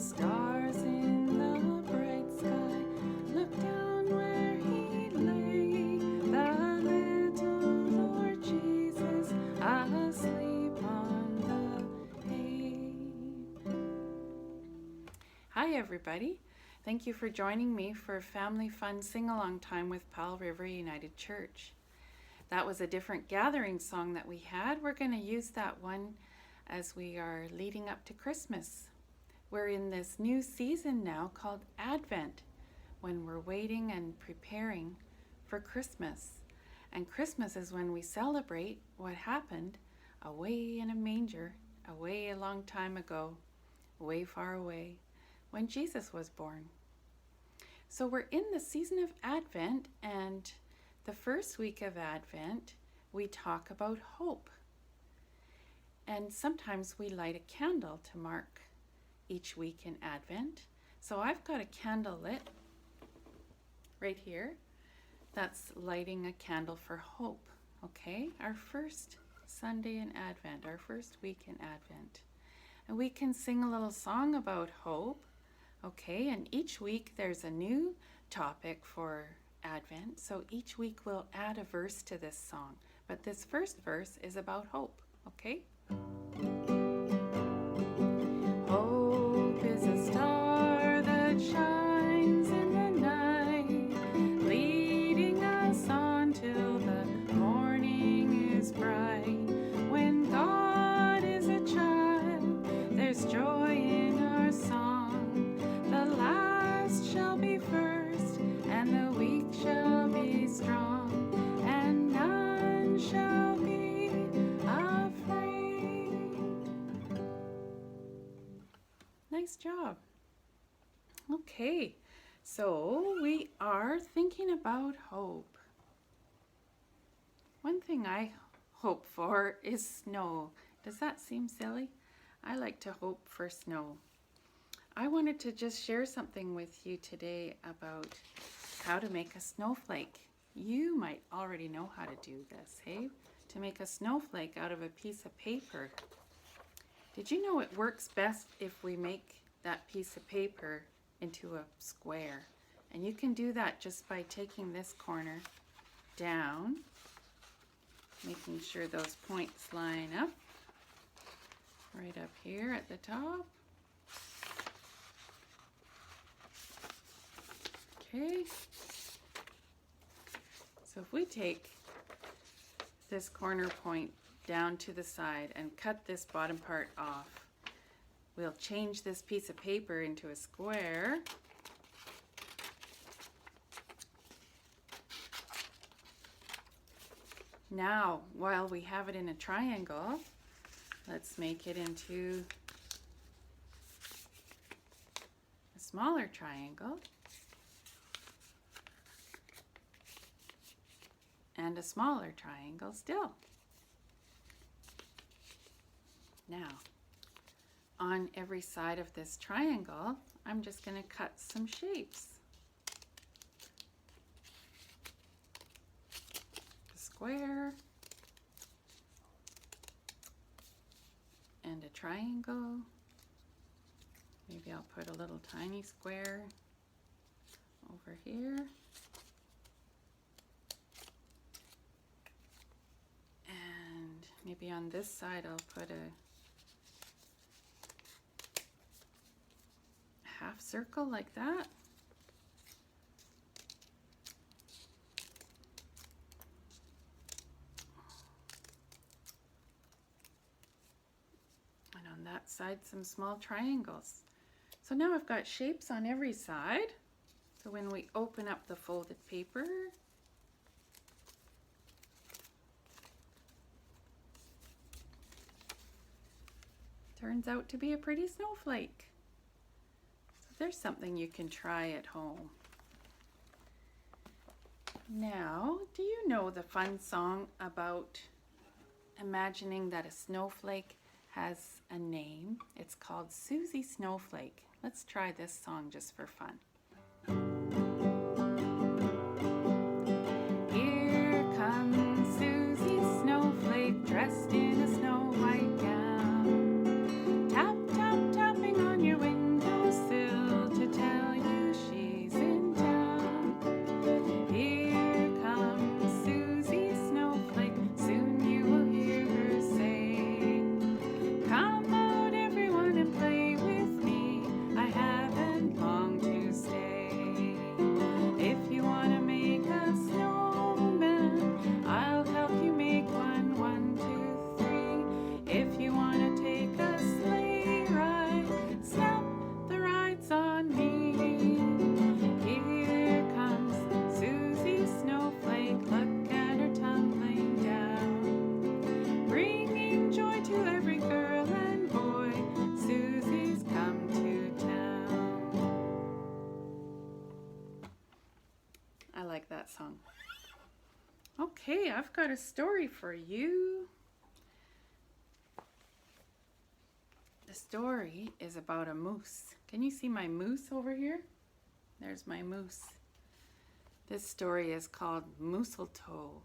stars in the bright sky. Look down where he lay, the little Lord Jesus, asleep on the hay. Hi everybody. Thank you for joining me for Family Fun Sing-Along Time with Powell River United Church. That was a different gathering song that we had. We're going to use that one as we are leading up to Christmas. We're in this new season now called Advent, when we're waiting and preparing for Christmas. And Christmas is when we celebrate what happened away in a manger, away a long time ago, way far away, when Jesus was born. So we're in the season of Advent, and the first week of Advent, we talk about hope. And sometimes we light a candle to mark each week in Advent. So I've got a candle lit right here. That's lighting a candle for hope, okay? Our first Sunday in Advent, our first week in Advent. And we can sing a little song about hope, okay? And each week there's a new topic for Advent. So each week we'll add a verse to this song. But this first verse is about hope, okay? Hope is a star that shines in the night, leading us on till the morning is bright. When God is a child, there's joy in our song. The last shall be first, and the weak shall be strong, and none shall be afraid. Nice job. Okay, so we are thinking about hope. One thing I hope for is snow. Does that seem silly? I like to hope for snow. I wanted to just share something with you today about how to make a snowflake. You might already know how to do this, hey? To make a snowflake out of a piece of paper. Did you know it works best if we make that piece of paper into a square? And you can do that just by taking this corner down, making sure those points line up, right up here at the top. Okay. So if we take this corner point down to the side and cut this bottom part off, we'll change this piece of paper into a square. Now, while we have it in a triangle, let's make it into a smaller triangle. And a smaller triangle still. Now, on every side of this triangle, I'm just going to cut some shapes. A square and a triangle. Maybe I'll put a little tiny square over here. Maybe on this side I'll put a half circle like that. And on that side some small triangles. So now I've got shapes on every side. So when we open up the folded paper, turns out to be a pretty snowflake. So there's something you can try at home. Now, do you know the fun song about imagining that a snowflake has a name? It's called Susie Snowflake. Let's try this song just for fun. Here comes Susie Snowflake dressed in a snow white gown. Tap, tap, tapping on your window Okay, I've got a story for you. The story is about a moose. Can you see my moose over here? There's my moose. This story is called Mistletoe.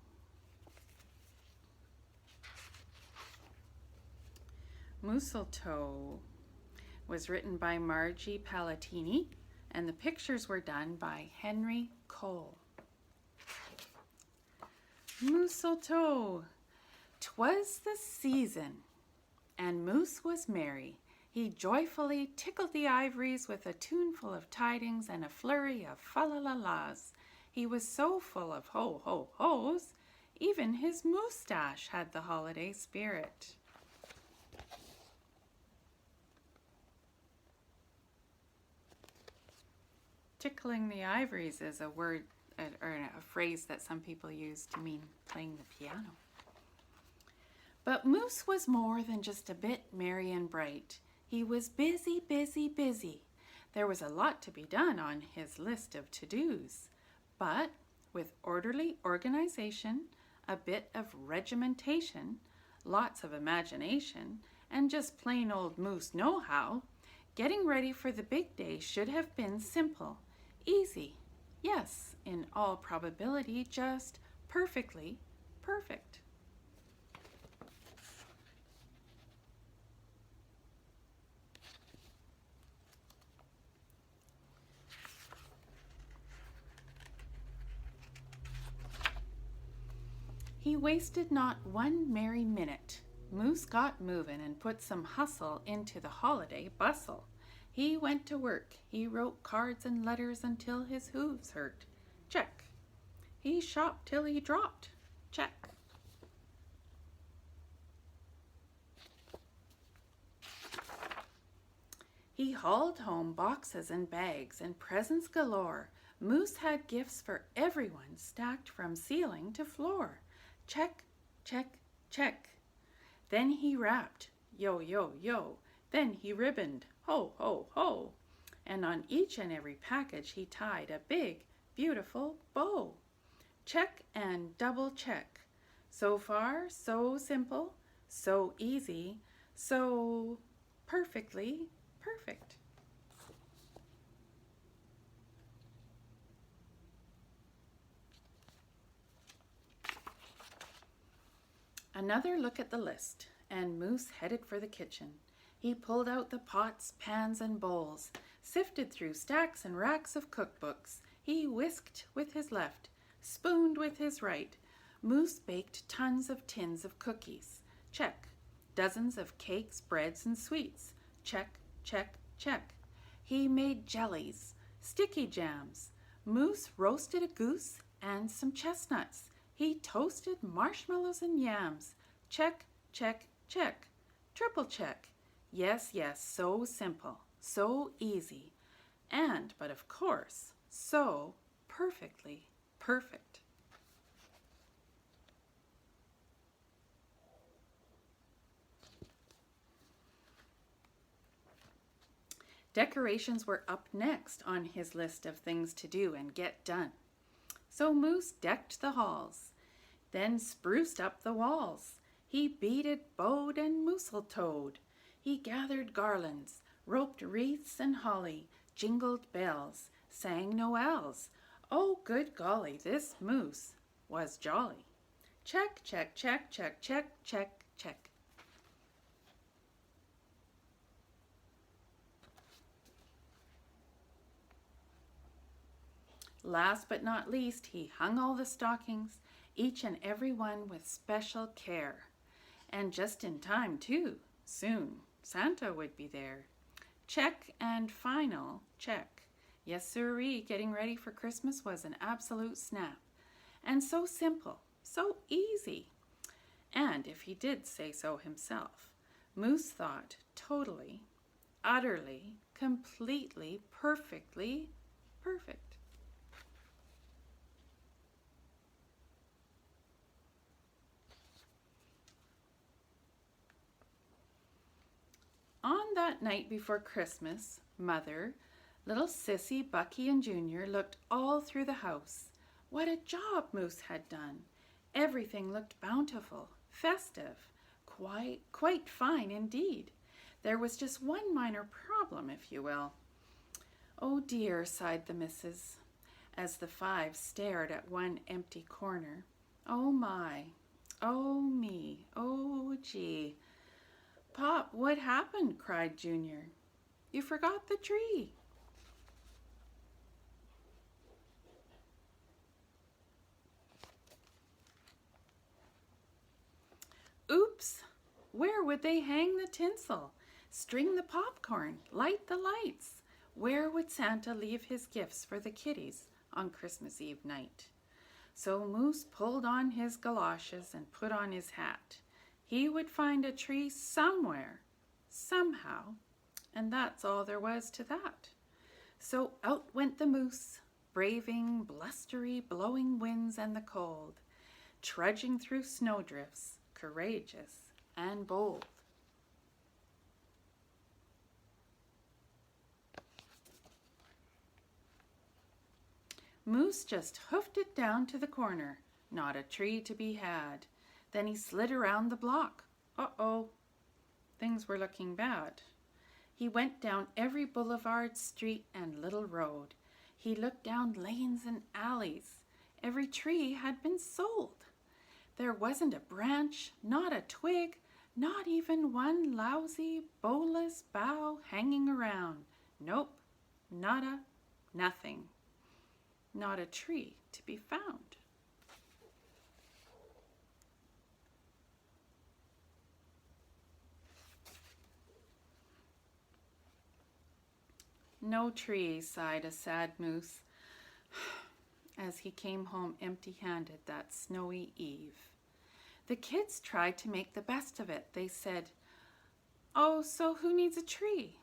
Mistletoe was written by Margie Palatini, and the pictures were done by Henry Cole. Mistletoe. 'Twas the season, and Moose was merry. He joyfully tickled the ivories with a tuneful of tidings and a flurry of fa-la-la-las. He was so full of ho-ho-hos, even his moustache had the holiday spirit. Tickling the ivories is a word or a phrase that some people use to mean playing the piano. But Moose was more than just a bit merry and bright. He was busy, busy, busy. There was a lot to be done on his list of to-dos. But with orderly organization, a bit of regimentation, lots of imagination, and just plain old Moose know-how, getting ready for the big day should have been simple, easy. Yes, in all probability, just perfectly perfect. He wasted not one merry minute. Moose got moving and put some hustle into the holiday bustle. He went to work. He wrote cards and letters until his hooves hurt. Check. He shopped till he dropped. Check. He hauled home boxes and bags and presents galore. Moose had gifts for everyone stacked from ceiling to floor. Check, check, check. Then he wrapped, yo, yo, yo. Then he ribboned, ho, ho, ho. And on each and every package he tied a big, beautiful bow. Check and double check. So far, so simple, so easy, so perfectly perfect. Another look at the list, and Moose headed for the kitchen. He pulled out the pots, pans, and bowls, sifted through stacks and racks of cookbooks. He whisked with his left, spooned with his right. Moose baked tons of tins of cookies. Check. Dozens of cakes, breads, and sweets. Check, check, check. He made jellies, sticky jams. Moose roasted a goose and some chestnuts. He toasted marshmallows and yams. Check, check, check. Triple check. Yes, yes, so simple, so easy. But of course, so perfectly perfect. Decorations were up next on his list of things to do and get done. So Moose decked the halls, then spruced up the walls. He beaded, bowed, and mousseltoed. He gathered garlands, roped wreaths and holly, jingled bells, sang noels. Oh, good golly, this Moose was jolly. Check, check, check, check, check, check, check. Last but not least, he hung all the stockings, each and every one with special care. And just in time, too. Soon, Santa would be there. Check and final check. Yes, sirree, getting ready for Christmas was an absolute snap. And so simple, so easy. And if he did say so himself, Moose thought totally, utterly, completely, perfectly perfect. On that night before Christmas, Mother, little Sissy, Bucky, and Junior looked all through the house. What a job Moose had done! Everything looked bountiful, festive, quite fine indeed. There was just one minor problem, if you will. "Oh dear," sighed the missus, as the five stared at one empty corner. "Oh my, oh me, oh gee." "Pop, what happened?" cried Junior. "You forgot the tree." "Oops! Where would they hang the tinsel, string the popcorn, light the lights? Where would Santa leave his gifts for the kiddies on Christmas Eve night?" So Moose pulled on his galoshes and put on his hat. He would find a tree somewhere, somehow, and that's all there was to that. So out went the Moose, braving blustery, blowing winds and the cold, trudging through snowdrifts, courageous and bold. Moose just hoofed it down to the corner, not a tree to be had. Then he slid around the block. Uh-oh, things were looking bad. He went down every boulevard, street, and little road. He looked down lanes and alleys. Every tree had been sold. There wasn't a branch, not a twig, not even one lousy, bowless bough hanging around. Nope, nada, nothing. Not a tree to be found. "No tree," sighed a sad Moose as he came home empty-handed that snowy eve. The kids tried to make the best of it. They said, "Oh, so who needs a tree?"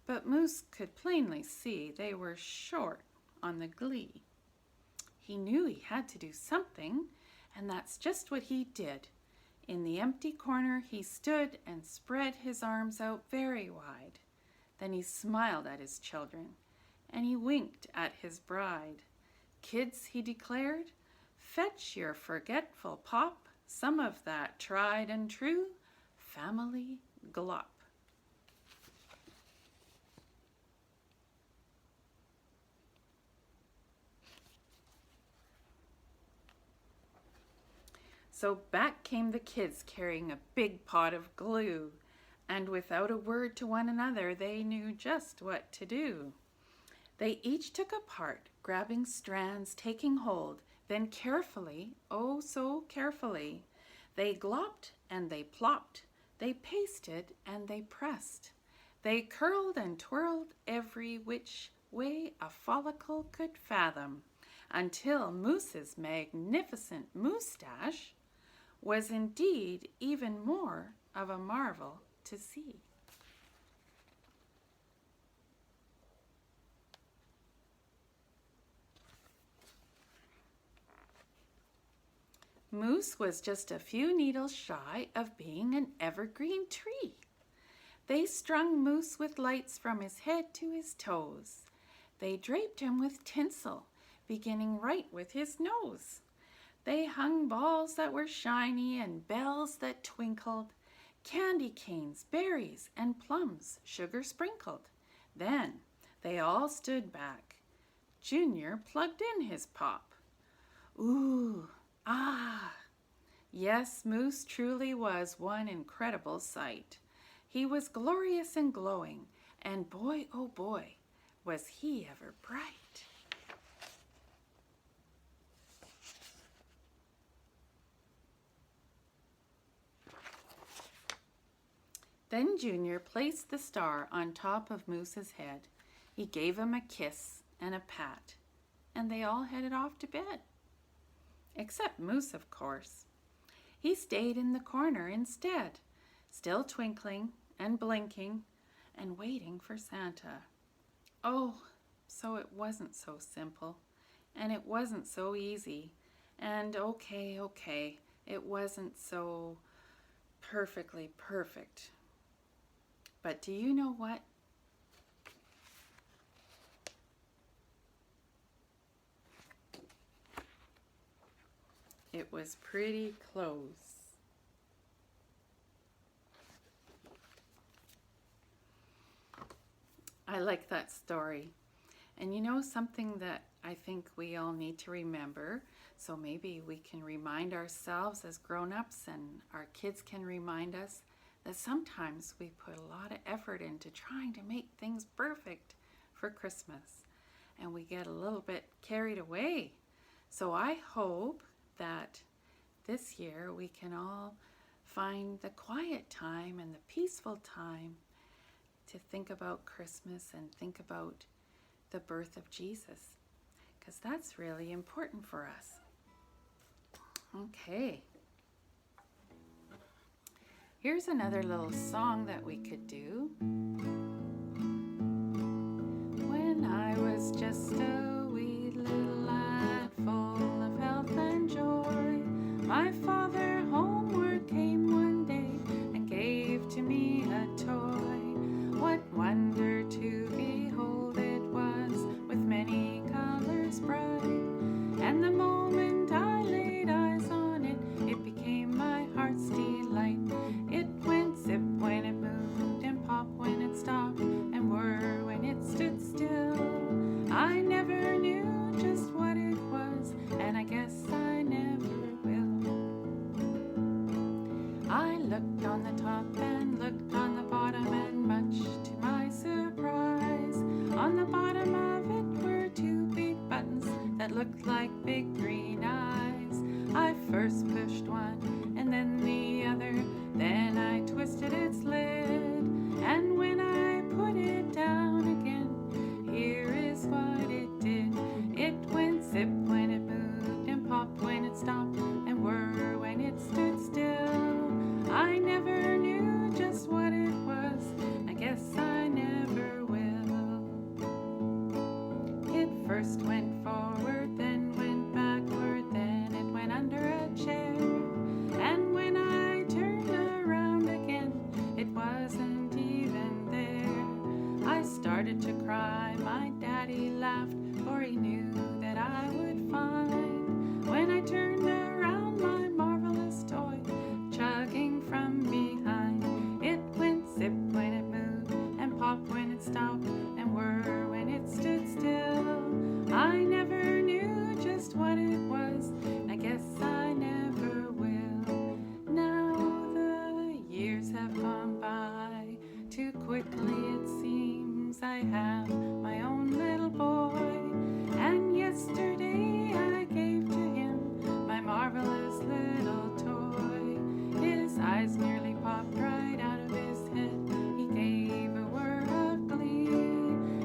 But Moose could plainly see they were short on the glee. He knew he had to do something, and that's just what he did. In the empty corner he stood and spread his arms out very wide. Then he smiled at his children, and he winked at his bride. "Kids," he declared, "fetch your forgetful pop some of that tried and true family glop." So back came the kids carrying a big pot of glue, and without a word to one another, they knew just what to do. They each took a part, grabbing strands, taking hold, then carefully, oh so carefully, they glopped and they plopped, they pasted and they pressed. They curled and twirled every which way a follicle could fathom, until Moose's magnificent moustache was indeed even more of a marvel to see. Moose was just a few needles shy of being an evergreen tree. They strung Moose with lights from his head to his toes. They draped him with tinsel, beginning right with his nose. They hung balls that were shiny and bells that twinkled, candy canes, berries, and plums, sugar sprinkled. Then they all stood back. Junior plugged in his pop. Ooh, ah! Yes, Moose truly was one incredible sight. He was glorious and glowing, and boy, oh boy, was he ever bright. Then Junior placed the star on top of Moose's head. He gave him a kiss and a pat, and they all headed off to bed. Except Moose, of course. He stayed in the corner instead, still twinkling and blinking and waiting for Santa. Oh, so it wasn't so simple, and it wasn't so easy, and okay, it wasn't so perfectly perfect. But do you know what? it was pretty close. I like that story. And you know, something that I think we all need to remember, so maybe we can remind ourselves as grown-ups and our kids can remind us that sometimes we put a lot of effort into trying to make things perfect for Christmas, and we get a little bit carried away. So I hope that this year we can all find the quiet time and the peaceful time to think about Christmas and think about the birth of Jesus, because that's really important for us. Okay. Here's another little song that we could do. When I was just a wee little lad, full of health and joy, my father homeward came one day and gave to me a toy. What wonder to behold it was, with many colors bright, and the moment I laid eyes on it, it became my heart's delight. It went zip when it moved, and pop when it stopped, and whir when it stood still. I never knew just what it was, and I guess I never will. I looked on the top and looked on the bottom, and much to my surprise, on the bottom of it were two big buttons that looked like big green eyes. I first pushed one and then the other, then I twisted its lid, and when I put it down again, here is what it did. It went zip when it moved, and pop when it stopped, and whir when it stood still. I never knew just what it was, I guess I never will. It first went forward, then went backward, then it went under a chair, and when I turned around again, it wasn't even there. I started to cry, my daddy laughed, for he knew that I would find, when I turned around, my marvelous toy chugging from behind. It went zip when it moved, and pop when it stopped, and whir when it stood still. I never knew just what it was, I guess I never will. Now the years have gone by too quickly, it seems. I have my own little boy, and yesterday I gave to him my marvelous little toy. His eyes nearly popped right out of his head. He gave a whir of glee.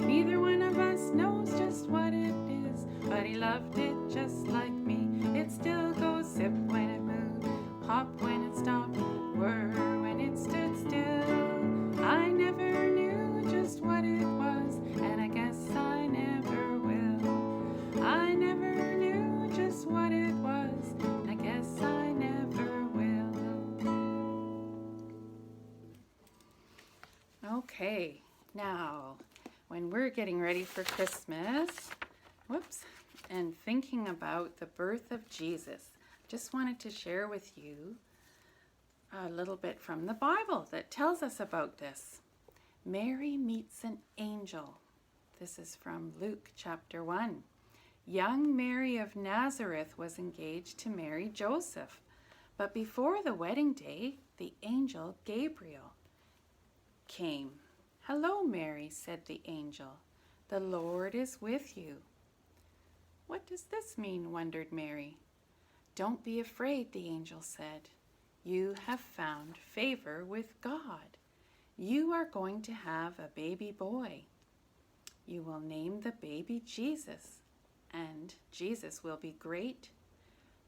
Neither one of us knows just what it is, but he loved it just like me. It still goes zip when it moved, pop when it stopped, whir when it stood still. I never knew just what it was, and I guess I never will. I never knew just what it was, I guess I never will. Okay, now when we're getting ready for Christmas, and thinking about the birth of Jesus, just wanted to share with you a little bit from the Bible that tells us about this. Mary meets an angel. This is from Luke chapter 1. Young Mary of Nazareth was engaged to marry Joseph, but before the wedding day, the angel Gabriel came. "Hello, Mary," said the angel. "The Lord is with you." "What does this mean?" wondered Mary. "Don't be afraid," the angel said. "You have found favor with God. You are going to have a baby boy. You will name the baby Jesus, and Jesus will be great,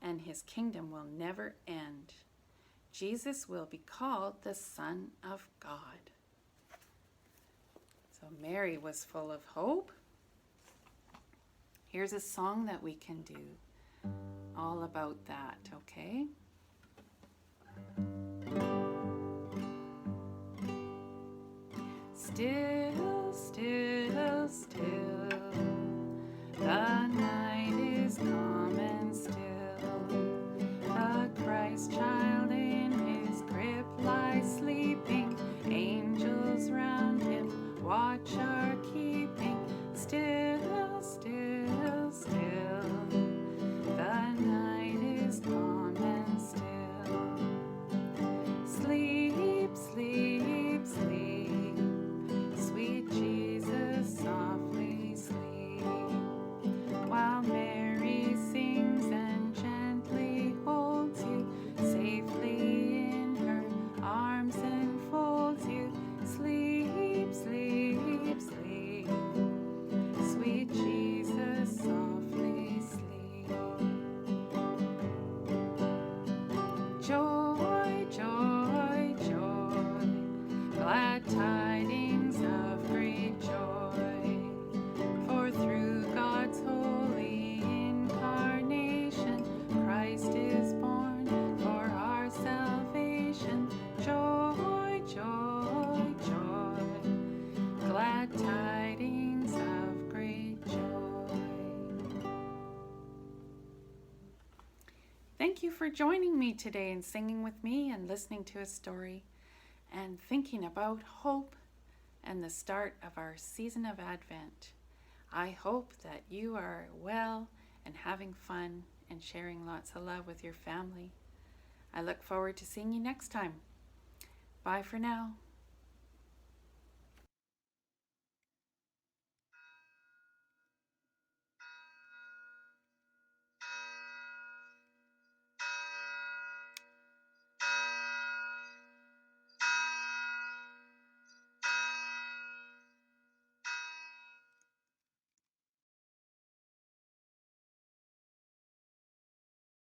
and his kingdom will never end. Jesus will be called the Son of God." So Mary was full of hope. Here's a song that we can do all about that, okay? Still, still, still, the night is calm and still. tidings of great joy. For through God's holy incarnation, Christ is born for our salvation. Joy, joy, joy, glad tidings of great joy. Thank you for joining me today and singing with me and listening to a story and thinking about hope and the start of our season of Advent. I hope that you are well and having fun and sharing lots of love with your family. I look forward to seeing you next time. Bye for now.